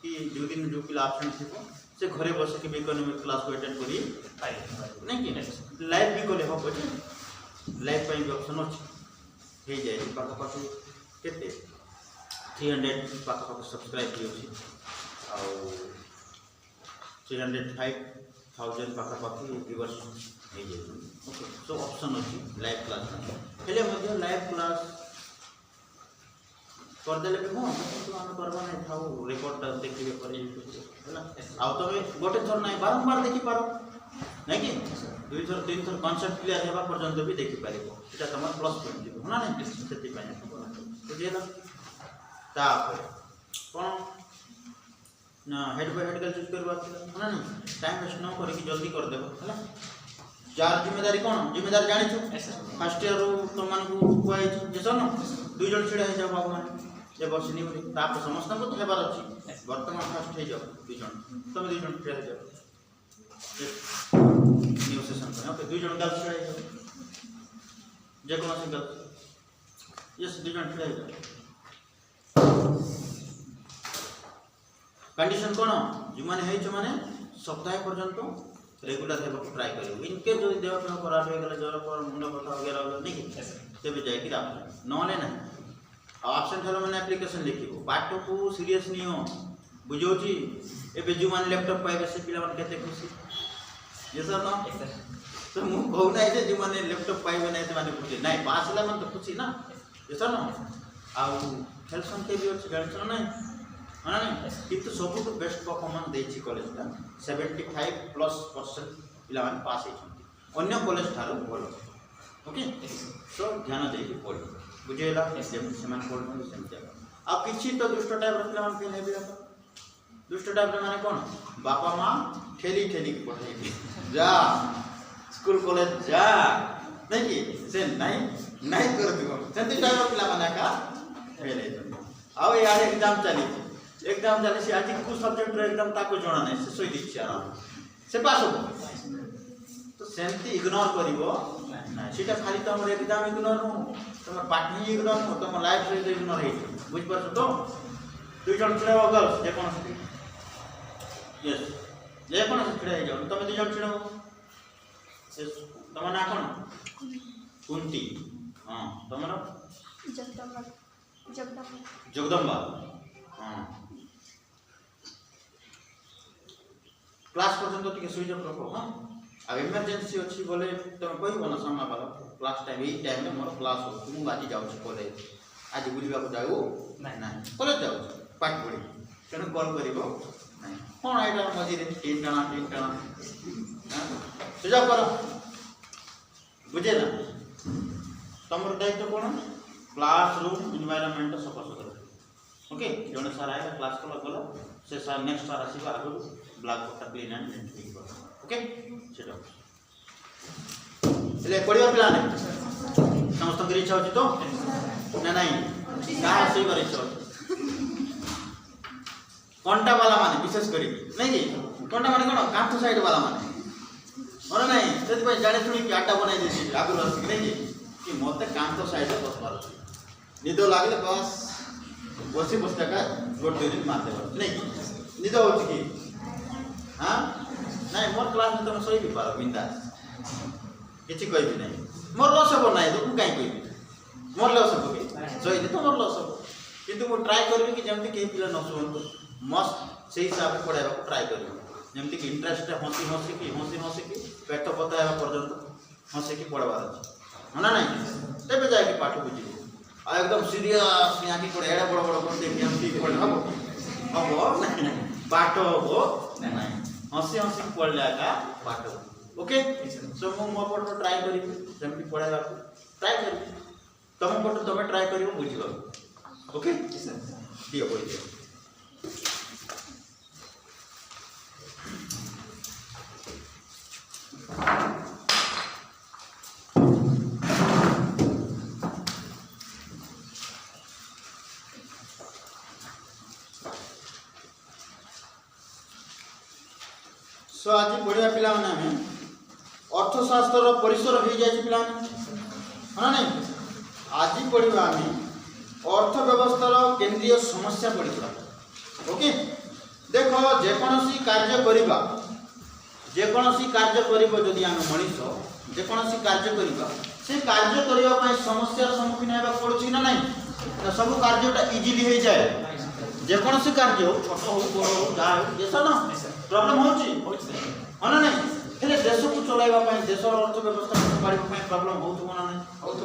कि जो दिन जो पिला आब्सेंट थी से घरे बस के इकोनॉमिक क्लास को अटेंड करी नहीं कि लाइव भी कले हम अच्छे लाइव भी ऑप्शन अच्छे हो जाए पाखापाखि केते 300 पाखापाखि सब्सक्राइब भी अच्छी आउ 305,000 पाखापाखि व्यूअर्स हो जाए ओके सो ऑप्शन अच्छी लाइव क्लास हेले लाइव क्लास करदेले भी हाँ तो आम करवा नहीं था रेकर्डटा देखिए पर यूट्यूब आउ तुम गोटे थर ना बारंबार देखिपार नहीं कि 2 थर 3 थर कॉन्सेप्ट क्लियर होगा पर्यंत भी देखिपार ये तुम प्लस पॉइंट हो ना नहीं से बुझेगा तापर कौन ना हेड बाय हेड का चूज करवा ना नहीं टाइम वेस्ट न करके जल्दी कर देबो है जार जिम्मेदारी कौन जिम्मेदारी जानी छु फर्स्ट ईयर तुम मान को कोई जे सन 2 जन छिड़ा हे जाओ बाबू माने जे बसनी बोली तापर समस्त को तो हेबार अछि वर्तमान फर्स्ट हे जाओ 2 जन तुम 2 जन छिड़ा हे जाओ न्यू सेशन पर ओके 2 जन गर्ल्स छिड़ा हे जाओ जे कोन से गर्ल्स यस 2 जन छिड़ा हे जाओ कंडीशन कौन जो माने हे छ माने सप्ताह पर्यंत रेगुलर हेबा को ट्राई करियो इनके जो देह पे खराब हो गला ज्वर पर मुंड कथा वगैरह हो नहीं तेबे जाय कि आप नले ना ऑप्शन हेलो माने एप्लीकेशन लिखिबो पाठ को सीरियस नहीं हो बुझोची एबे जो मान लैपटॉप पाइबे से पिला मन केते खुशी ये सर ना तो मु कहू ना जे जो माने लैपटॉप पाइबे नहीं तो माने खुशी नहीं पास ला मन तो खुशी ना ये सर ना आ हेल्थ संते भी अछि गाड़ी चला नहीं हाँ नहीं किंतु सब बेस्ट परफॉर्मेंस देछि कॉलेज का 75% पिला माने पास होइछन अन्य कॉलेज थारो भलो ओके सो ध्यान देके पढ़ बुझेला सेमान पढ़ सेमते अब किछि तो दुष्ट टाइप रखले मन के हेबी रख दुष्ट टाइप माने कोन बापा मां ठेली ठेली के पढ़ाई जा स्कूल कॉलेज जा नहीं कि से नहीं कर दियो सेंती टाइप पिला माने का फेल हे आओ यार एग्जाम चली से आज को सब्जेक्ट रे एकदम ताको जणा नहीं से सोई दीक्षा से पास हो तो सेंती इग्नोर करिवो ना सीटा खाली तो हमर एग्जाम इग्नोर हो तुम पाठ ही इग्नोर हो तुम लाइफ से इग्नोर हे बुझ परछ तो 2 जन छिड़ा गर्ल्स जे कोन यस जे कोन छिड़ा हे जाओ तुम 2 जन छिड़ा यस तुम ना कोन कुंती हां तुमरा जगदम्बा हां क्लास पर्यंत टिके सुई जब रखो हां अब इमरजेंसी अच्छी बोले तुम कहबो ना सामना वाला क्लास टाइम यही टाइम में मोर क्लास हो तुम आज जाऊ कॉलेज आज बुलिबा को जाऊ नहीं कॉलेज जाऊ पाठ पढ़ी तेणु कॉल करिवो नहीं कोन आइडा मजी रे 3 टणा सुझाव करो बुझे ना तमर दायित्व कोन क्लासरूम एनवायरनमेंट सफा सुतरा ओके जने सर आएगा क्लास को गला से सर नेक्स्ट सर आसीबा आगु ब्लैक बोर्ड क्लीन एंड ठीक कर ओके सेटा ले पढ़िबा पिला ने समस्त के इच्छा होची तो ना नहीं का सही करे इच्छा कोंटा वाला माने विशेष करी नहीं कि कोंटा माने कोन कांथ साइड वाला माने और नहीं सेति पे जाने सुनी कि आटा बनाई देसी आगु रस नहीं कि मते कांथ साइड बस मारो निदो लागले बस बसी बस का गोट दिन मार दे नहीं निदो होची कि हां नहीं मोर क्लास में तुम सोई भी पारो बिंदास किछि कोई भी नहीं मोर लस हो नहीं तो काई कोई मोर लस हो कि सोई दे तो मोर लस हो किंतु मो ट्राई करबी कि जेमति के पिला न सुनतो मस्त से हिसाब से पढ़ाइबा को ट्राई करबी जेमति कि इंटरेस्ट हंसी की पेट बताइबा पर्यंत हंसी की पढ़वार अछि ना नहीं तेबे जाय कि पाठ बुझिबो आ एकदम सीरियस यहाँ की पढ़े एड़ा बड़ बड़ कोन दे जेमति पढ़ हबो नहीं पाठ हो नहीं हंसी पढ़ला का पाठ ओके सो मो मोर पट ट्राई करी जेमति पढ़ाइबा को ट्राई करी तुम पट तुम ट्राई करियो बुझिबो ओके दियो बोल दियो सो आज पढ़िया पिला माने अर्थशास्त्र परिसर हो जाए पिला हाँ नहीं आज पढ़ा अर्थव्यवस्थार केंद्रीय समस्या पढ़ा ओके देखो जेकोसी कार्य करिबा जेकोसी कार्य करिबो जदि आम मनीष जेकोसी कार्य करिबा से कार्य करिबा पय समस्या सम्मुखीन हेबा पड़छि ना नहीं तो सब कार्यटा इजीली हो जाए जेकोसी कार्य हो छोट हो बड़ हो जा हो देश ना प्रॉब्लम होछि ना नहीं हेले देश को चलाइबा पय देशर अर्थव्यवस्था संभाळिबा पय प्रॉब्लम होतो ना नहीं होतो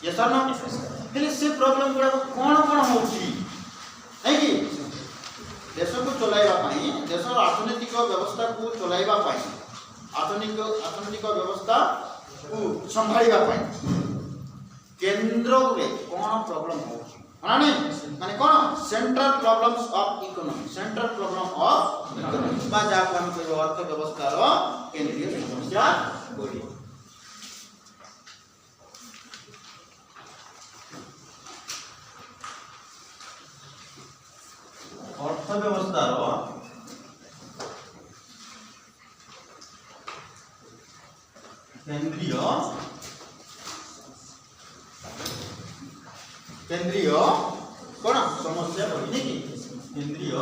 ये सर ना हेले से प्रॉब्लम गुडा कोन कोन होछि है कि देश को चलाइबा पय देशर अर्थनैतिक व्यवस्था को चलाइबा पय अर्थनैतिक व्यवस्था को संभाळिबा पय केंद्र रे कोन प्रॉब्लम होछि माने माने कोन central problems of economy central problem of economy बा जा हम को अर्थ व्यवस्था रो केंद्रीय समस्या बोली अर्थ व्यवस्था रो केंद्रीय कौन समस्या बोली कि केंद्रीय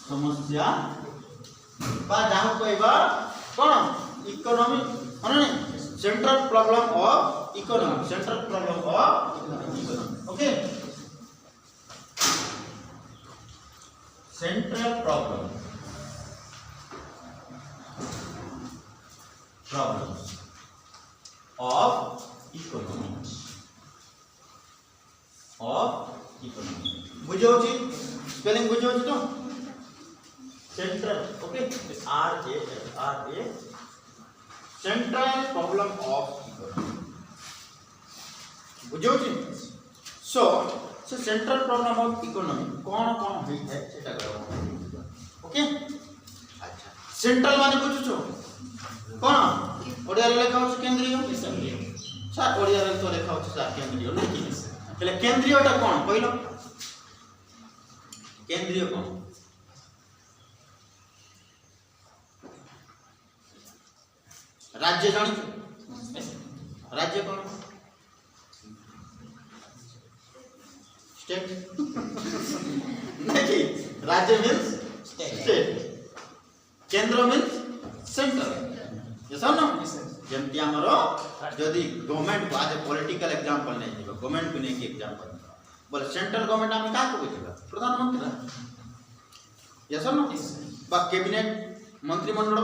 समस्या बा जहाँ कहबा कौन इकोनॉमी माने central problem of economy central problem of economy okay central problem of economy बुझे स्पेलिंग बुझे तो central okay R A central problem of economy बुझे so central problem of economy कौन कौन हुई है सेटा करो ओके अच्छा सेंट्रल माने बुझुछो कौन ओडिया रे लेखा हो केंद्रीय सर ओडिया रे तो लेखा हो सर केंद्रीय नहीं कि केंद्रीयटा कौन कहलो केंद्रीय कौन राज्य जानी राज्य कौन स्टेट नहीं राज्य मीन्स स्टेट केंद्र मीन्स सेंटर ये सब ना जमती हमरो जदी गवर्नमेंट को आज पॉलिटिकल एग्जांपल नहीं दिबो गवर्नमेंट को नहीं एग्जांपल बोले सेंट्रल गवर्नमेंट हम का को दिबा प्रधानमंत्री यस नो बा कैबिनेट मंत्रिमंडल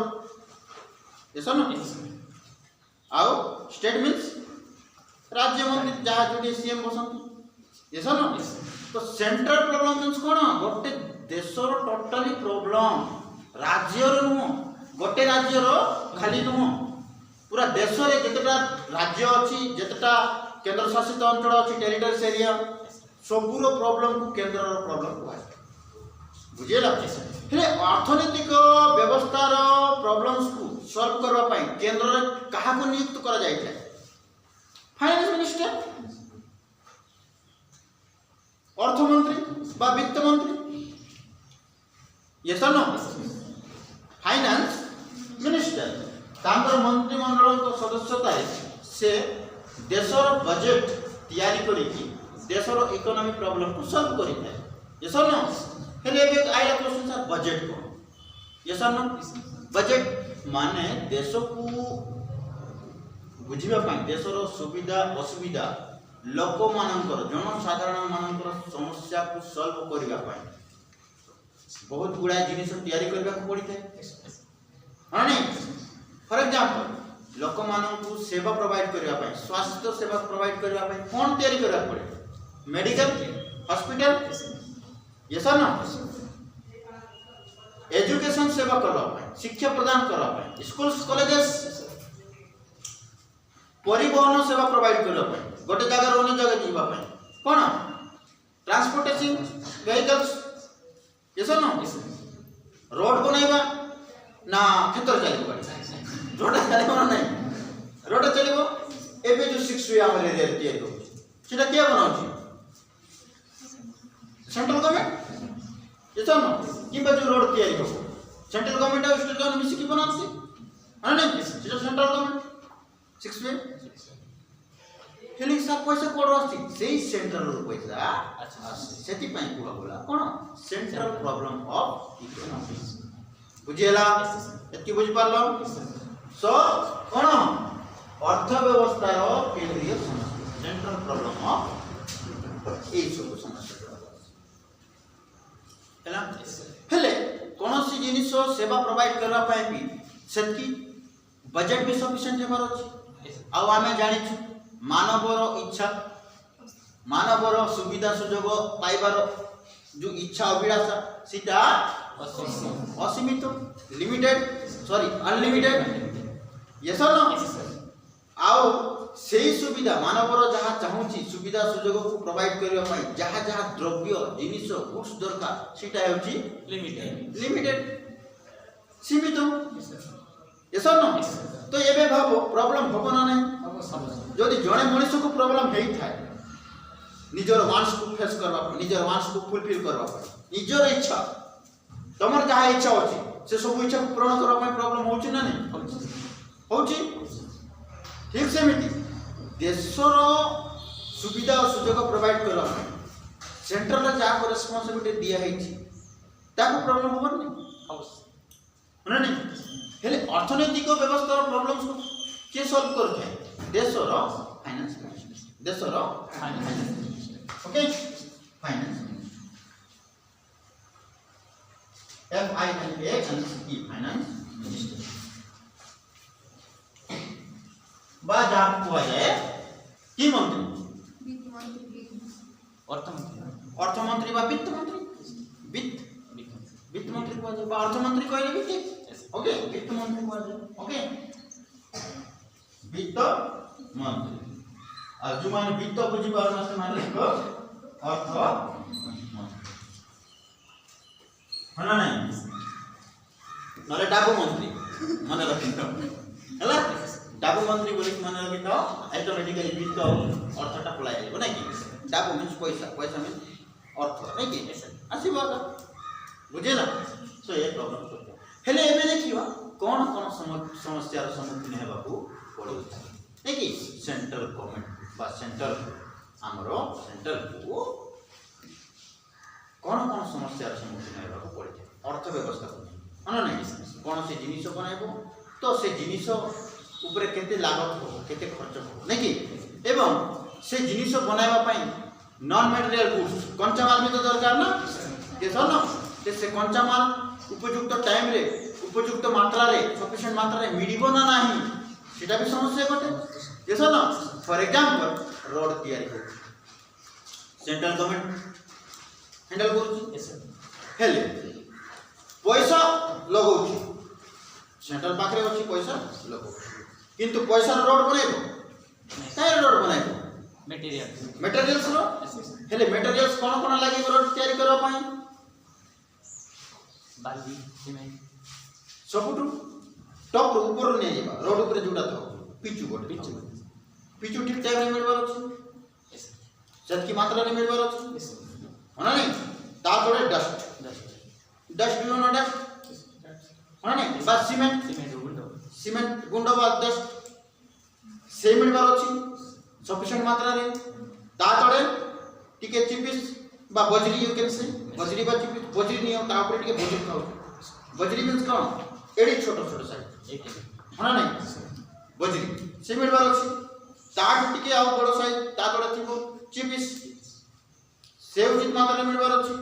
यस नो आओ स्टेट मींस राज्य मंत्री जहाँ जोडी सीएम बसंत यस नो तो सेंट्रल प्रॉब्लम मींस कोन गोटे देशर टोटली प्रॉब्लम राज्य रो नु गोटे राज्य रो खाली नु पूरा देश रे जतटा राज्य अछि जतटा केंद्र शासित अंचल अछि टेरिटरीज एरिया सबुरो प्रॉब्लम को केंद्र रो प्रॉब्लम को बुझेला हेले अर्थनैतिक व्यवस्था रो प्रॉब्लम्स को सॉल्व करबा पई केंद्र रे कहा को नियुक्त करा जाय छै फाइनेंस मिनिस्टर अर्थ मंत्री बा वित्त मंत्री यस नो फाइनेंस मिनिस्टर तांकर मंत्रिमंडल को सदस्यता से देशर बजेट तैयारी करी देशर इकोनॉमी प्रॉब्लम को सॉल्व करी है ये सर ना हेले एक आइला क्वेश्चन सर बजेट को ये सर ना बजेट माने देश को बुझिबा पई देशर सुविधा असुविधा लोक मानकर जनसाधारण मानकर समस्या को सॉल्व करिबा पई बहुत गुडा जिनिस तैयारी करबा को पड़ी है हां फॉर एग्जांपल लोक मानकु सेवा प्रोवाइड करबा पई स्वास्थ्य सेवा प्रोवाइड करबा पई कोन तैयारी करबा पड़े मेडिकल हॉस्पिटल ये सब ना एजुकेशन सेवा करबा पई शिक्षा प्रदान करबा पई स्कूल्स कॉलेजेस परिवहन सेवा प्रोवाइड करबा पई गोटे जगह रो अन्य जगह जीवा पई कोन ट्रांसपोर्टेशन व्हीकल्स ये सब ना रोड बनाइबा ना खेतर चलीबा रोड चलीबो नहीं रोड चलीबो एबे जो 6 वे हमर एरिया तैयारी हो सेटा के बनाउछि सेंट्रल गवर्नमेंट ये तो ना किबा जो रोड तैयारी हो सेंट्रल गवर्नमेंट और स्टेट गवर्नमेंट मिसी की बनाउछि हां नहीं सेटा सेंट्रल गवर्नमेंट 6 वे हेले सर पैसा कोड आसी सेही सेंट्रल रो पैसा अच्छा सेति पई कुआ बोला कोन सेंट्रल प्रॉब्लम ऑफ इकोनॉमिक्स बुझिएला एति बुझ पारलो सो कोन अर्थव्यवस्था रो केंद्रीय समस्या सेंट्रल प्रॉब्लम ऑफ ए सब समस्या हैला हेले कोनोसी जिनिस सेवा प्रोवाइड करबा पई भी सेति बजट भी सफिशिएंट हेबार अछि आ आमे जानि छु मानवर इच्छा मानवर सुविधा सुजोग पाइबार जो इच्छा अभिलाषा सीटा असीमित लिमिटेड सॉरी अनलिमिटेड यस और नो आउ सेही सुविधा मानवर जहाँ चाहूची सुविधा सुजोग को प्रोवाइड करबा पई जहाँ जहाँ द्रव्य जिनिस गुड्स दरकार सीटा हेउची लिमिटेड सीमित यस और नो तो एबे भाबो प्रॉब्लम होबो ना नहीं जदि जणे मनुष्य को प्रॉब्लम हेई थाए निजर वांस को फेस करबा निजर वांस को फुलफिल करबा निजर इच्छा तमर जहाँ इच्छा होची से सब इच्छा को पूर्ण करबा पई प्रॉब्लम होची ना नहीं होची ठीक सेमिति देशर सुविधा और सुजोग प्रोवाइड करबा सेंट्रल जा को रिस्पांसिबिलिटी दिया हेची ताको प्रॉब्लम होबो नहीं होना नहीं हेले अर्थनैतिक व्यवस्था प्रॉब्लम्स को के सॉल्व करथे देशर फाइनेंस देशर finance okay finance FINANCE finance minister बाद आप को जाए की मंत्री अर्थ मंत्री बा वित्त मंत्री वित्त मंत्री को जाए अर्थ मंत्री कहले भी ठीक ओके वित्त मंत्री को जाए ओके वित्त मंत्री और जो माने वित्त बुझी पारना से माने को अर्थ हना नहीं नले डाबू मंत्री माने रखितो हला डाबू मंत्री बोली माने रखितो ऑटोमेटिकली वित्त अर्थटा पलाई जाबो नै कि डाबू मींस पैसा पैसा मींस अर्थ नै कि आसीबो बुझे ना सो ये प्रॉब्लम तो हेले एबे देखिवा कोन कोन समस्या रो सम्मुखीन हेबाकू पड़ुछि नै कि सेंट्रल गवर्नमेंट बा सेंट्रल हमरो सेंट्रल को कोन कोन समस्या रो सम्मुखीन हेबाकू पड़े अर्थव्यवस्था को अन नै कोन से जिनिस बनाइबो तो से जिनिस ऊपर केते लागत हो केते खर्च हो नै कि एवं से जिनिस बनाइबा पई नॉन मटेरियल गुड्स कच्चा माल में तो दरकार ना के सर से कच्चा माल उपयुक्त टाइम रे उपयुक्त मात्रा रे सफिशिएंट मात्रा रे मिडिबो ना नाही सेटा भी समस्या घटे जे सर ना फॉर एग्जांपल रोड तैयारी हो सेंट्रल गवर्नमेंट हैंडल करूची हेले पैसा लगौची सेंट्रल पाखरे अछि पैसा लगौ किंतु पैसा रोड बनाइबो काहे रोड बनाइबो मटेरियल्स रो हेले मटेरियल्स कोन कोन लागि रोड तैयारी करबा पई बाली सीमेंट सबुठु टॉप ऊपर नै जेबा रोड ऊपर जुडा था पिचु गोटे पिचु ठीक टाइम रे मिलबार अछि जत की मात्रा रे मिलबार अछि होना नहीं ता थोड़े डस्ट भी होना डस्ट होना नहीं बस सीमेंट गुंडो बा डस्ट से मिलबार अछि सफिशिएंट मात्रा रे ता थोड़े टिके चिपिस बा बजरी यू कैन से बजरी बा चिपिस बजरी नहीं ता ऊपर टिके बजरी खाओ बजरी मींस कोन एडी छोटो छोटो साइज होना नहीं बजरी से मिलबार अछि ता टिके आ बड़ो साइज ता थोड़े थिबो चिपिस से उचित मात्रा रे मिलबार अछि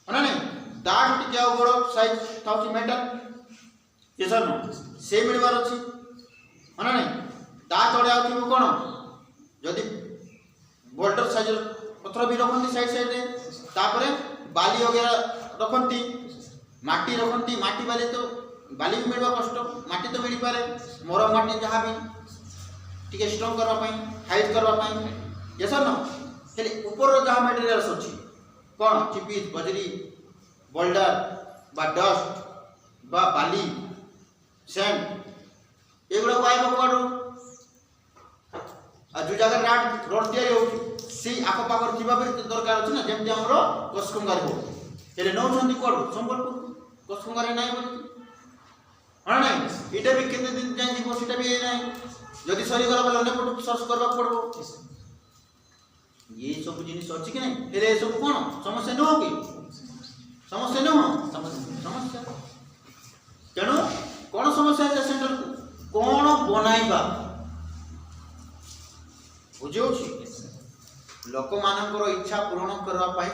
होना नहीं ता टिके आ बड़ो साइज थाउची मेटल ये सर नो से मिलबार अछि होना नहीं ता थोड़े आ थिबो कोन जदी बोल्डर साइज पत्थर भी रखंती साइड साइड रे तापरे बाली वगैरह रखंती माटी रखंती माटी बाली तो बाली भी मिलबा कष्ट माटी तो मिली पारे मोर माटी जहां भी टिके स्ट्रांग करबा पई हाइट करबा पई ये सर न हेले ऊपर जहां मटेरियल्स अछि कोन चिपिस बजरी बोल्डर बा डस्ट बा बाली सैंड एगुडा पाइबो कोडो आ जो जगह रोड तैयारी हो से आख पाखर थिबा बेले तो दरकार अछि ना जेमति हमरो कोसकुंगार हो हेले नौ छंदी कोड संबलपुर कोसकुंगार नाही बोली हां नाही इटा भी केते दिन जाई जीवो सेटा भी नाही जदि सरी गला बेले अन्य पटु सर्च करबा पड़बो ये सब जिनिस अछि कि नहीं हेले सब कोन समस्या न हो कि समस्या न हो समस्या तेणु कोन समस्या है सेंटर कोन बनाइबा बुझियो छी लोक मानकर इच्छा पूर्ण करबा पाई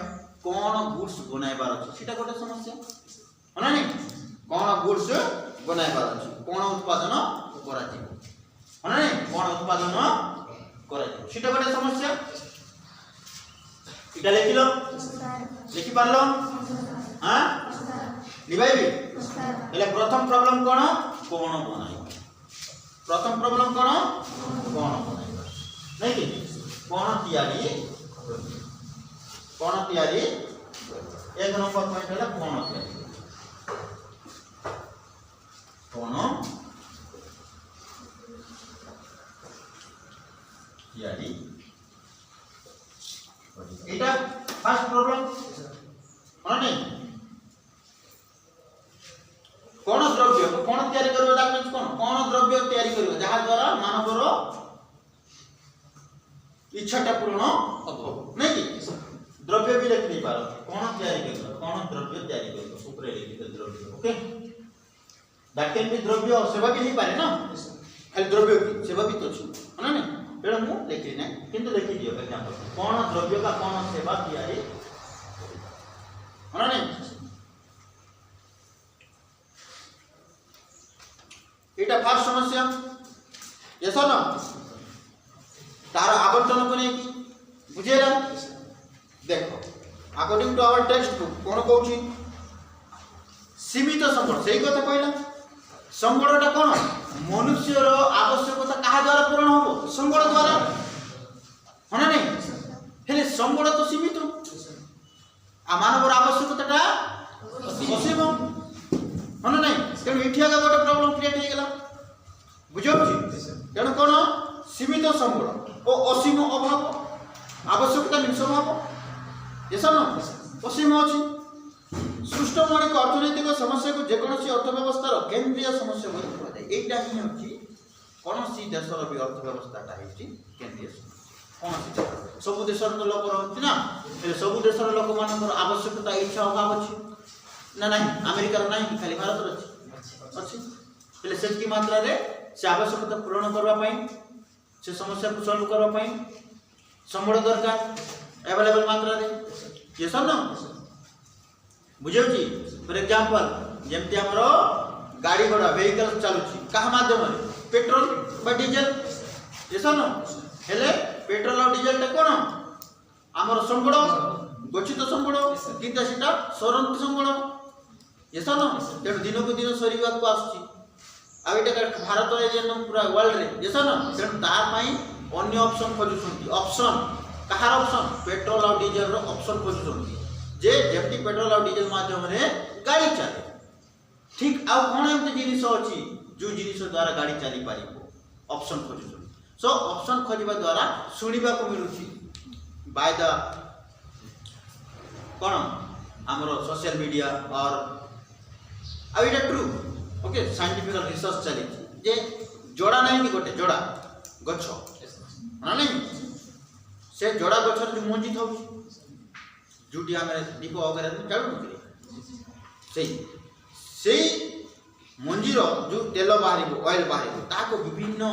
कोन गुड्स बनाइबार अछि सेटा गोटे समस्या होना नहीं कोन गुड्स बनाइबार अछि कोन उत्पादन करा जी होना नहीं कोन उत्पादन करा जी सेटा गोटे समस्या इटा लिखिलो लिखि पारलो हां लिबाइबी एले प्रथम प्रॉब्लम कोन बनाइबा प्रथम प्रॉब्लम कोन बनाइबा नहीं कि कोन तैयारी एक नंबर पॉइंट है कोन तैयारी एटा फर्स्ट प्रॉब्लम माने कोन द्रव्य कोन तैयारी करबा दैट मींस कोन द्रव्य तैयारी करबा जहा द्वारा मानवर इच्छाटा पूर्ण हो नहीं कि द्रव्य भी लिख नहीं पारो कोन तैयारी करबा कोन द्रव्य तैयारी करबा ऊपर लिखित द्रव्य ओके दैट कैन बी द्रव्य सेवा भी नहीं पारे ना खाली द्रव्य की सेवा भी तो छु है ना तेणु मु लिखि नै किंतु लिखि दियो एग्जांपल कोन द्रव्य का कोन सेवा तैयारी है ना एटा फर्स्ट समस्या यस ना तार आवर्तन को नहीं की बुझेला देखो according to our text book कोन कहूची सीमित संबल सही कथा कहला संबलटा कोन मनुष्य रो आवश्यकता कहा द्वारा पूर्ण होबो संबल द्वारा होना नहीं हेले संबल तो सीमित आ मानव आवश्यकताटा असीम होना नहीं तेणु इठिया का गोटे प्रॉब्लम क्रिएट हो गेला बुझो तेणु कोन सीमित संबल ओ असीम अभाव आवश्यकता मीन्स अभाव यस न असीम अछि सृष्ट मौलिक अर्थनैतिक समस्या को जेकोसी अर्थव्यवस्था केंद्रीय समस्या बोली कहा जाए एटा ही अछि कोनोसी देशर भी अर्थव्यवस्थाटा हेछि केंद्रीय कोनोसी सब देशर तो लोक रहନ୍ତି ना सब देशर लोक मानकर आवश्यकता इच्छा अभाव अछि ना नहीं अमेरिका रो नहीं खाली भारत रो अछि पहले सेटकी मात्रा रे से आवश्यकता पूर्ण करबा पई से समस्या को सॉल्व करबा पई संबल दरकार अवेलेबल मात्रा रे ये सब ना बुझियो जी फॉर एग्जांपल जेमति हमरो गाड़ी घोड़ा व्हीकल चालुची कहा माध्यम रे पेट्रोल बा डीजल ये सब ना हेले पेट्रोल और डीजल टा कोन हमर संबल गच्छित संबल किंतु सेटा सरंती संबल ये सब ना तेणु दिन को दिन सरीवा को आछी आ एटा भारत रे जेन पूरा वर्ल्ड रे ये सब ना तेणु तार पई अन्य ऑप्शन खोजुछंती ऑप्शन कहार ऑप्शन पेट्रोल और डीजल रो ऑप्शन खोजुछंती जे जेमति पेट्रोल और डीजल माध्यम रे गाड़ी चले ठीक आ कोन एमते जिनिस अछि जो जिनिस द्वारा गाड़ी चली पारिबो ऑप्शन खोजुछंती सो ऑप्शन खोजिबा द्वारा सुनिबा को मिलुची बाय द कोन हमरो सोशल मीडिया और आ इटा ट्रू ओके साइंटिफिक रिसर्च चली जे जोड़ा नहीं कि गोटे जोड़ा गछ ना नहीं से जोड़ा गछर जो मंजी थाउ जुटी आमे दीप वगैरह चालू नकरी से मंजी रो जो तेल बाहरिबो ऑयल बाहरिबो ताको विभिन्न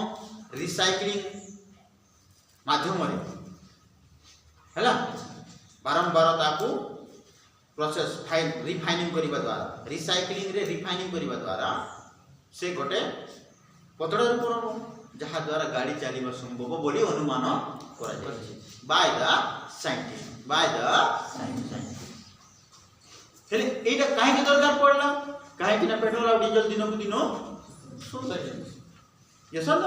रिसाइक्लिंग माध्यम रे हैला बारंबार ताको प्रोसेस फाइन रिफाइनिंग करिबा द्वारा रिसाइक्लिंग रे रिफाइनिंग करिबा द्वारा से गोटे पतड़ा रे परबो जहा द्वारा गाड़ी चलीबा संभव बोली अनुमान करा जाय बाय द साइंटिस्ट हेले एटा काहे के दरकार पड़ला काहे कि ना पेट्रोल और डीजल दिन को दिन सुंदर ये सब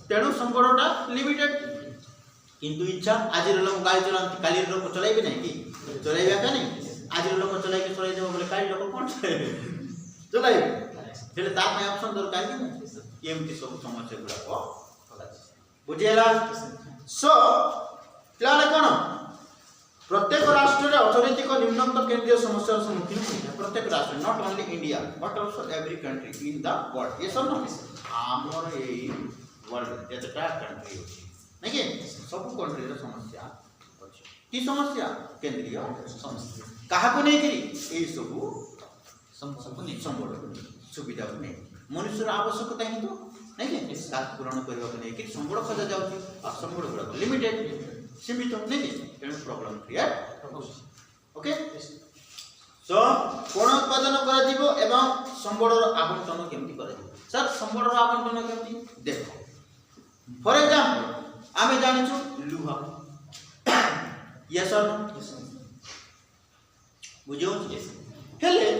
तेणु संबलटा लिमिटेड किंतु इच्छा आज लोग गाड़ी चलाते काली लोग चलाइबे नहीं कि चलाइबा का नहीं आज लोग चलाई के चलाई देबो बोले काली लोग कोन चलाइबे हेले ता में ऑप्शन दरकार कि एमती सब समस्या गुडा को बुझियला सो क्लियर कोन प्रत्येक राष्ट्र रे अर्थनैतिक निम्नतम केंद्रीय समस्या सम्मुखीन होइया प्रत्येक राष्ट्र not only India but also every country in the world ये सब न हमर ए वर्ल्ड जेतटा कंट्री अछि नहीं कि सब कंट्री रो समस्या अछि की समस्या केंद्रीय समस्या काहा को नहीं करी ए सब संबड़ सुविधा को नहीं मनुष्य आवश्यकता ही तो नहीं कि साथ पूर्ण करबा को नहीं कि संबड़ खोजा जाउची आ संबड़ गुडा लिमिटेड सीमित नहीं कि तेणु प्रॉब्लम क्रिएट ओके सो कोण उत्पादन करा जीवो एवं संबड़र आवंटन केमती करा जीवो सर संबड़र आवंटन केमती देखो फॉर एग्जांपल आमे जानिछु लुहा यस और बुझो हेले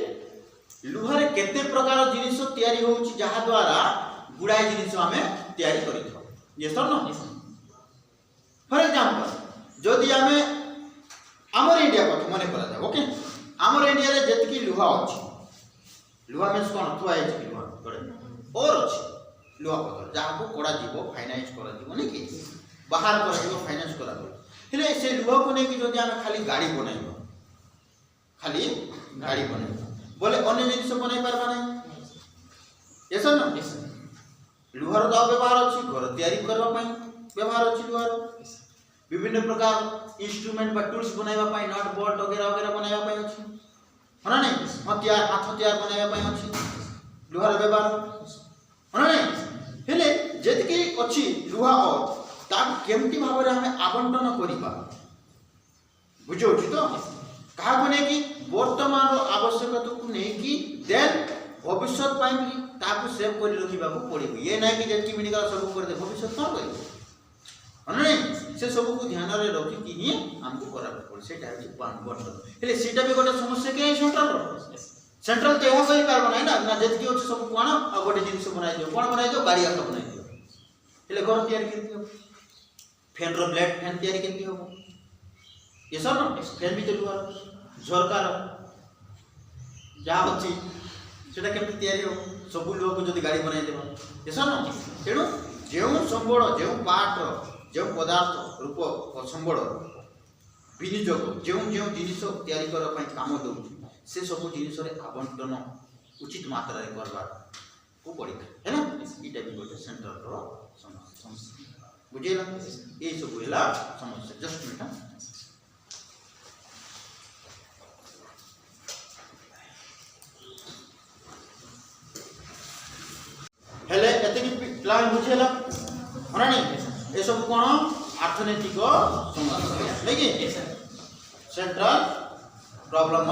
लुहारे केते प्रकार जिनिस तयारी होउची जहा द्वारा गुडाई जिनिस आमे तयारी करिथो यस और नो फॉर एग्जांपल जदि आमे हमर इंडिया को मने करा जाय ओके हमर इंडिया रे जेतकी लुहा अछि लुहा मींस कोन थुआ है कि लुहा गडे और अछि लुहा पत्थर जहा को कोडा जीवो फाइनान्स करा जीवो नै कि बाहर करा जीवो फाइनान्स करा जीवो हेले से लुहा को नै कि जदि आमे खाली गाड़ी बनाइबो खाली गाड़ी बनाइबो बोले अन्य जिनिस बनाई पारबा नै एसन न लुहार दा व्यवहार अछि घर तयारी करबा पई व्यवहार अछि लुहार विभिन्न प्रकार इंस्ट्रूमेंट बा टूल्स बनाइबा पई नट बोल्ट वगैरह वगैरह बनाइबा पई अछि हना नै हथियार हाथ हथियार बनाइबा पई अछि लुहार व्यवहार हना नै हेले जेतकी अछि लुहा और ता केमती भाबरे हमें आवंटन करिबा बुझो छी तो कहा को नै कि वर्तमान आवश्यकता को नै कि देन भविष्य पई भी ताकू सेव कर रखिबा को पड़िबो ये नै कि जेती मेडिकल सब कर दे भविष्य कोन करिबो अने से सब को ध्यान रे रखि कि ही हमको करा पड़ सेटा है वर्तन हेले सेटा भी गोटे समस्या के सेंट्रल तो यह कहि पारबो नै ना जेती अछि सब कोन आ गोटे जिनिस बनाइ दियो कोन बनाइ दियो गाड़ी आका बनाइ दियो हेले घर तयारी केति हो फैन रो ब्लेड फैन तयारी केति हो ये सब न फैन भी तो लुआ झरकार जा अछि सेटा केमति तयारी हो सब लोग को जदी गाड़ी बनाइ देबा ये सब न तेणु जेउ संबड़ जेउ पाट जो पदार्थ रूप और संबड़ विनियोग जो जो जिनिस तैयारी करबा पई काम दउ से सब जिनिस रे आवंटन उचित मात्रा रे करबा को पड़ी है ना इटा भी गोटे सेंटर रो समस्या बुझेला ए सब होला समस्या जस्ट मिनट हेले एतकी प्लान बुझेला होना नहीं ये सब कोन अर्थनैतिक समस्या लेकिन सेंट्रल प्रॉब्लम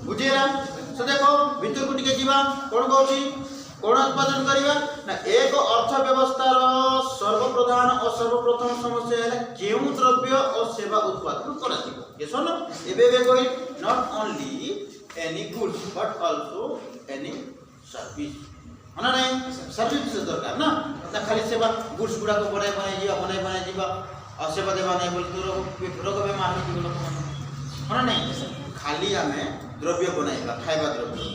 बुझेला तो देखो भीतर को टिके जीवा कोन कहउची कोन उत्पादन करिवा ना एक अर्थव्यवस्था रो सर्वप्रधान और सर्वप्रथम समस्या है केउ द्रव्य और सेवा उत्पादन कराजिबो ये सुन एबे कोई not only any goods but also any service होना नहीं सर्विस दरकार ना खाली सेवा गुड्स गुडा को बनाई जीवा और सेवा देवा नहीं बोल तो रोग बेमार हो लोक होना नहीं खाली हमें द्रव्य बनाइबा खाइबा द्रव्य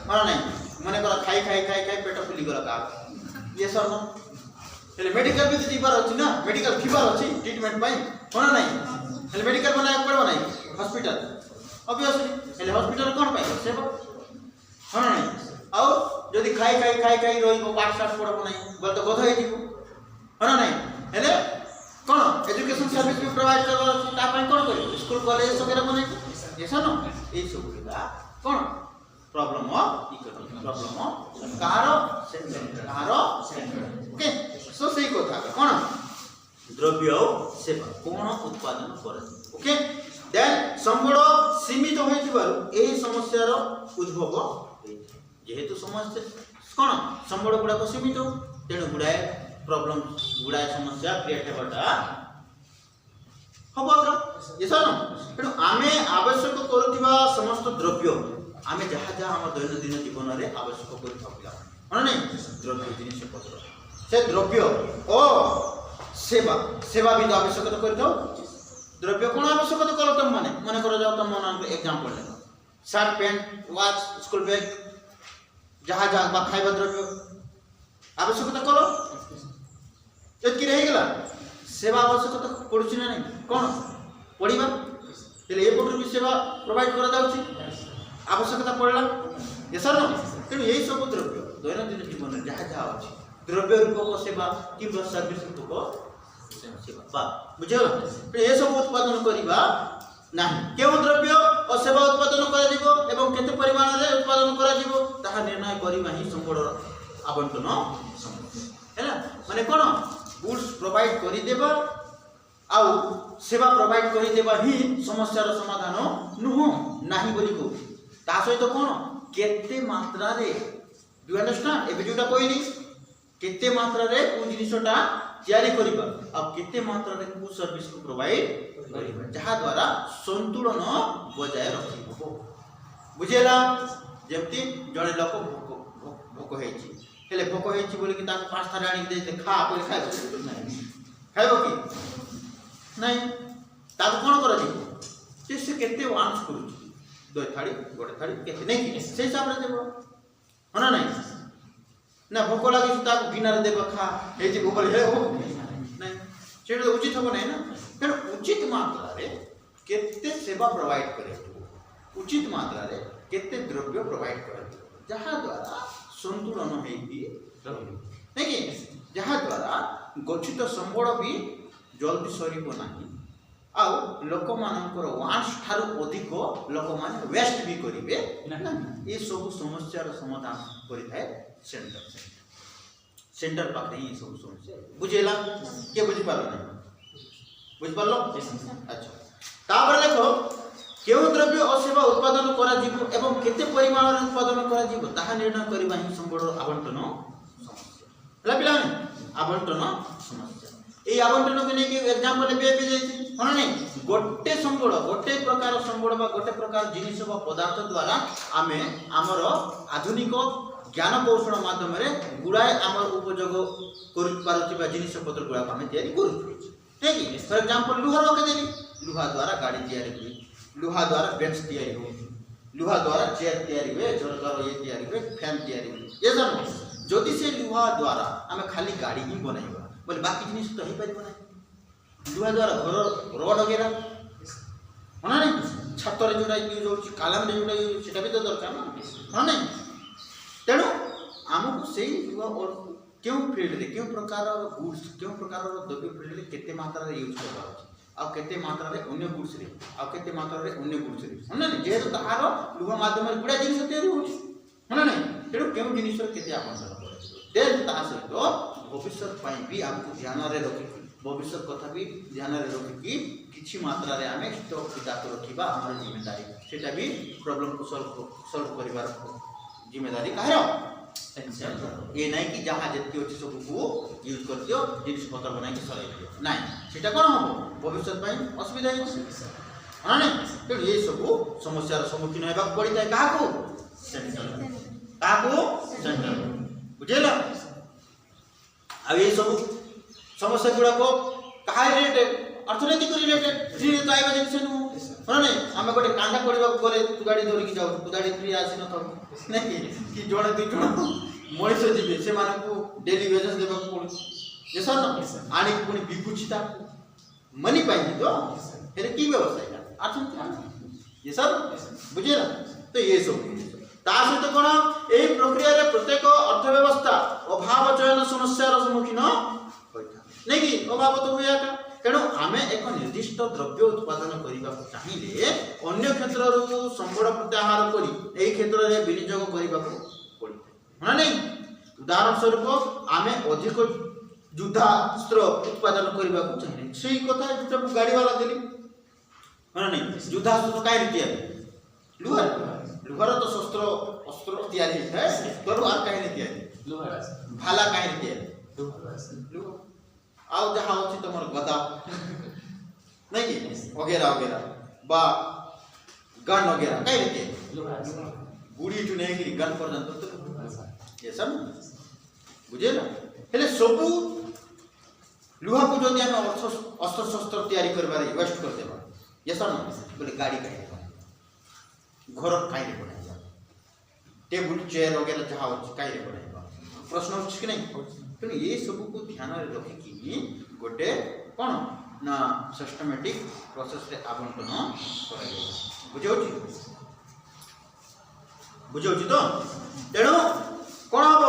होना नहीं माने कर खाई खाई खाई खाई पेट फुली गला का ये सब न हेले मेडिकल भी जीवार अछि ना मेडिकल फीवर अछि ट्रीटमेंट पई होना नहीं हेले मेडिकल बनाय पड़बो नहीं हॉस्पिटल ऑब्वियसली हेले हॉस्पिटल कोन पई सेवा होना नहीं और जदि खाई खाई खाई खाई रही को पाठ साठ पड़बो नहीं बोल तो गध हे जीवो होना नहीं हेले कोन एजुकेशन सर्विस भी प्रोवाइड करबो ता पई कोन करी स्कूल कॉलेज वगैरह बने ऐसा न ए सब होला कोन problem of economic problem of कार ओके सो सही कथा कोन द्रव्य सेवा कोन उत्पादन करे ओके देन संबड़ सीमित होई दिबारु ए समस्या रो उद्भव जेहेतु समस्या कोन संबड़ गुडा को सीमित तेणु गुडाए प्रॉब्लम गुडाए समस्या क्रिएट हेबाटा हबो ये सब तेणु आमे आवश्यक करूथिबा समस्त द्रव्य आमे जहा जहा हमर दैनंदिन जीवन रे आवश्यक करूथिबा माने नहीं द्रव्य जिनिस पत्र से द्रव्य ओ सेवा सेवा भी आवश्यक करिथौ द्रव्य कोन आवश्यक करतम माने कर जाओ तुम मन एग्जांपल ले shirt pant watch school bag जहा जहा बा खाइबा द्रव्य आवश्यकता करो एतकी रहि गेला सेवा आवश्यकता पड़ुछि ना नहीं कोन पड़ीबा तेले ए पटु भी सेवा प्रोवाइड करा जाउछि आवश्यकता पड़ला ये सर न तेणु यही सब द्रव्य दैनंदिन जीवन जहा जहा अछि द्रव्य रूपक सेवा कि सर्विस रूपक सेवा बुझल ये सब उत्पादन करवा नहीं क्यों द्रव्य और सेवा उत्पादन कर एवं केते परिमाण रे उत्पादन करा ताहा निर्णय करवा ही संबळ आवंटन है ना माने कोन गुड्स प्रोवाइड करि देबा आउ सेवा प्रोवाइड करि देबा ही समस्यार समाधान नुह नाही बोली को ता सहित कोन केते मात्रा रे डू अंडरस्टैंड एबे जोटा कहली केते मात्रा रे को जिनिसटा तैयारी करिबा आ केते मात्रा रे को सर्विस को प्रोवाइड करिबा जहा द्वारा संतुलन बजाय रखिबो बुझेला जेमति जणे लोक भोक हेछि हेले भोक हेछि बोली कि ता पांच थारी आनी दे खा बोली खाइबो नहीं खाइबो कि नहीं ता कोन करा दी से केते वांस करू दो थाली गोटे थाली केते नहीं से हिसाब रे देबो होना नहीं ना भोक लगे ता गिनार देबो खा हेछि भोक हे हो नहीं सेटा उचित हो नहीं ना तेणु उचित मात्रा रे केते सेवा प्रोवाइड करे उचित मात्रा रे केते द्रव्य प्रोवाइड करे जहा द्वारा संतुलन हेकी नहीं कि जहा द्वारा गच्छित संबळ भी जल्दी सरीबो नाही आउ लोक मानकर वांस थारु अधिक लोक मान वेस्ट भी करिवे नहीं ये सब समस्यार समाधान करिथाय सेंटर पाखे ये सब समस्या बुझेला के बुझि पालो नहीं बुझि पालो अच्छा तापर देखो केउ द्रव्य और सेवा उत्पादन करा जीवो एवं केते परिमाण रे उत्पादन करा जीवो ताहा निर्णय करबा ही संबळ आवंटन समस्या हला पिला आवंटन समस्या ए आवंटन के नै के एग्जांपल बे जाई होना नहीं गोटे संबळ गोटे प्रकार संबळ बा गोटे प्रकार जिनिस बा पदार्थ द्वारा आमे हमर आधुनिक ज्ञान कौशल माध्यम रे गुड़ाए आमर उपयोग कर पारुथिबा जिनिस पत्र गुड़ा आमे तयारी करू ठीक है फॉर एग्जांपल लुहा रखे देली लुहा द्वारा गाड़ी तयारी हुई लुहा द्वारा बेंच तयारी हो लुहा द्वारा चेयर तयारी हुए झरका ये तयारी हुए फैन तयारी हुए ये सब जदि से लुहा द्वारा आमे खाली गाड़ी ही बनाइबा बोले बाकी जिनिस तो ही परिबो ना लुहा द्वारा घर रोड वगैरह होना नहीं छत रे जोड़ा यूज होची कलम रे जोड़ा सेटा भी तो दरकार ना होना नहीं तेणु आमको से लुहा और क्यों फील्ड रे क्यों प्रकार गुड्स क्यों प्रकार द्रव्य फील्ड रे केते मात्रा रे यूज करबा आ केते मात्रा रे अन्य गुड्स रे आ केते मात्रा रे अन्य गुड्स रे होना नहीं जेहेतु ताहार लुहा माध्यम रे गुडा जिनिस तयारी होची होना नहीं तेणु क्यों जिनिस रे केते आवश्यक पड़े देन ता सहित भविष्य पई भी हमको ध्यान रे रखि भविष्य कथा भी ध्यान रे रखि कि किछि मात्रा रे आमे स्टॉक किता को रखिबा हमर जिम्मेदारी सेटा भी प्रॉब्लम को सॉल्व करिवार जिम्मेदारी काहे ये नहीं कि जहाँ जितकी अच्छी सब को यूज कर दियो जिनिस पत्र बना के सराई दियो नहीं सेटा कोन हो भविष्य में असुविधा है ना तो ये सब समस्यार सम्मुखीन हेबा पड़ता है काहा को सेंटर बुझेला अब ये सब समस्या गुड़ा को कहा रिलेटेड अर्थनैतिक रिलेटेड फ्री तो आइबा जिनिस नु होना नहीं आमे गोटे कांदा पड़िबा गले तू गाड़ी धरि की जाऊ तू गाड़ी फ्री आसी न थब नहीं कि जोड़े दुई जण मଣିଷ ଯିବେ ସେମାନଙ୍କୁ डेली वेजेस देबा पड़ो ये सर ना आनी पुनी बिकुचिता मनी पाई तो फिर की व्यवस्था है अर्थनैतिक ये सर बुझे ना तो ये सब ता सहित कोन एही प्रक्रिया रे प्रत्येक अर्थव्यवस्था अभाव चयन समस्यार सम्मुखीन होइता नहीं कि अभाव तो होया का तेणु आमे एक निर्दिष्ट द्रव्य उत्पादन करने चाहिए अन्य क्षेत्र संबड़ प्रत्याहार कर क्षेत्र में विनियोग करने पड़ता है नहीं उदाहरण स्वरूप आमे अधिक युद्धास्त्र उत्पादन करने चाहिए से कथा जो गाड़ी वाला देली है नहीं युद्धास्त्र कहीं लुहार लुहार तो शस्त्र अस्त्र तैयारी है तलवार कहीं तैयारी भाला कहीं तैयारी आउ जहाँ अच्छी तुम गदा नहीं कि वगैरह वगैरह बा गन वगैरह कहीं लेते गुड़ी टू नहीं गन पर्यंत ये सब बुझे ना हेले सबू लुहा को जदि आम अस्त्र शस्त्र तैयारी करबारे वेस्ट कर देबा ये सब बोले गाड़ी कहीं घर कहीं बनाइबा टेबल चेयर वगैरह जहाँ अच्छी कहीं बनाइबा प्रश्न होछ कि नहीं तेणु ये सब को ध्यान रखिकी गोटे कौन ना सिस्टमेटिक प्रोसेस रे आवंटन बुझाउची तो तेणु कौन हम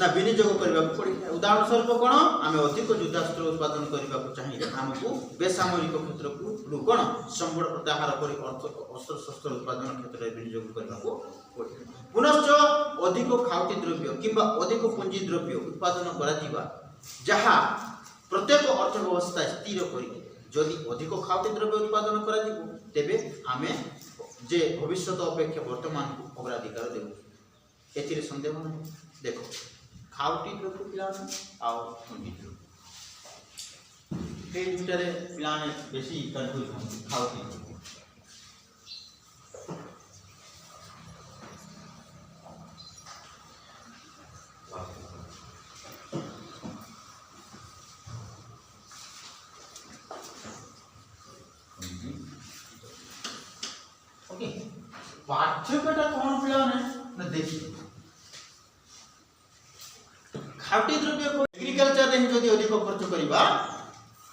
ना विनियोग करने पड़ी था। उदाहरण स्वरूप कौन आम अधिक युद्धास्त्र उत्पादन करने चाहिए आमको बेसामरिक क्षेत्र को कौन संबल प्रत्याहार कर अस्त्र शस्त्र उत्पादन क्षेत्र में विनियोग करने पड़े। पुनश्च अधिक खाउटी द्रव्य किंबा अधिक पुंजी द्रव्य उत्पादन करा जहाँ प्रत्येक अर्थव्यवस्था स्थिर कर जदि अधिक खाउटी द्रव्य उत्पादन करा तेबे आमे जे भविष्य अपेक्षा वर्तमान को अग्राधिकार देबू एथिरे संदेह नहीं। देखो खाउटी द्रव्य पिलाने आउ पुंजी द्रव्य ए दुटारे पिलाने बेसी कंफ्यूज होती खाउटी द्रव्य ओके पार्थक्यटा कौन पिलाने ना देखिए खाउटी द्रव्य को एग्रीकल्चर रे जदि अधिक खर्च करबा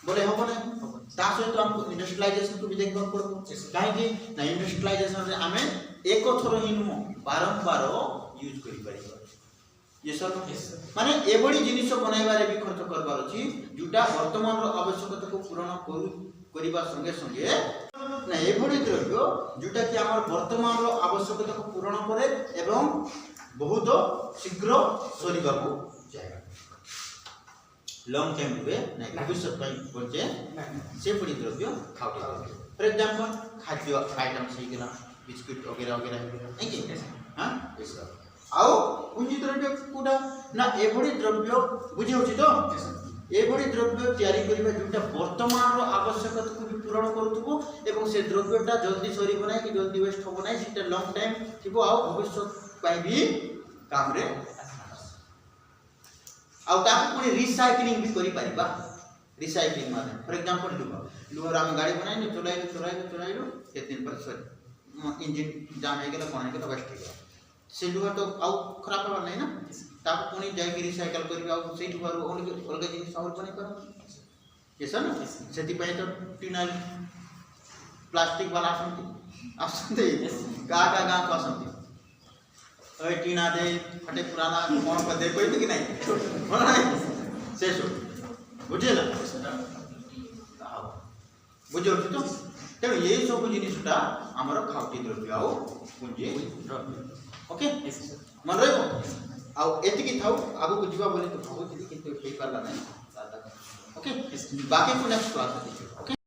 बोले हम ना ता सहित हमको इंडस्ट्रियलाइजेशन को भी देखबा पड़बो काहे कि ना इंडस्ट्रियलाइजेशन रे हमें एक थरो ही नु बारंबार यूज करि परिबा ये सब माने एबडी जिनिस बनाइबारे भी खर्च करबार अछि जुटा वर्तमान रो आवश्यकता को पूर्ण करिबा संगे संगे ना एबडी द्रव्य जुटा कि हमर वर्तमान रो आवश्यकता को पूर्ण करे एवं बहुत शीघ्र सरीबा को जाएगा लॉन्ग टाइम रुपे नहीं भविष्य में बचे से बड़ी द्रव्य खाउटी द्रव्य फॉर एग्जांपल खाद्य आइटम सही गला बिस्कुट वगैरह वगैरह नहीं कि हां ऐसा आओ पुंजी द्रव्य कोडा ना एबडी द्रव्य बुझे होची तो एबडी द्रव्य तयारी करिबा जोटा वर्तमान रो आवश्यकता को भी पूर्ण करतुबो एवं से द्रव्यटा जल्दी सरीबो नाही कि जल्दी वेस्ट होबो नाही सेटा लॉन्ग टाइम थिबो आओ भविष्य पाई भी काम रे आउ ताकू पुणी रिसाइक्लिंग भी करि परिबा रिसाइक्लिंग माने फॉर एग्जांपल लुहा हम गाड़ी बनाई चलाइलो के दिन पर सॉरी इंजन जाम हे गेला कोन हे गेला वेस्ट हे गेला से लुहा तो आउ खराब होबा नै ना ताकू पुणी जाय के रिसाइकल करबा आउ से लुहा रो अलग जिनिस और बने कर ऐसा ना सेति पय तो टिना प्लास्टिक वाला आसंते गा को आसंते ओए टीना दे फटे पुराना कौन पर दे कोई कि नहीं बोला नहीं शेष बुझे ना बुझे तो तेणु ये सब जिनिसटा आमर खाउटी द्रव्य आउ पुंजी द्रव्य ओके मन रहो आउ एतिकी थाउ आगु को जीवा बोले तो भाबुଥିଲି କିନ୍ତୁ ହେଇ पारला नहीं ओके बाकी को नेक्स्ट क्लास देखिए ओके।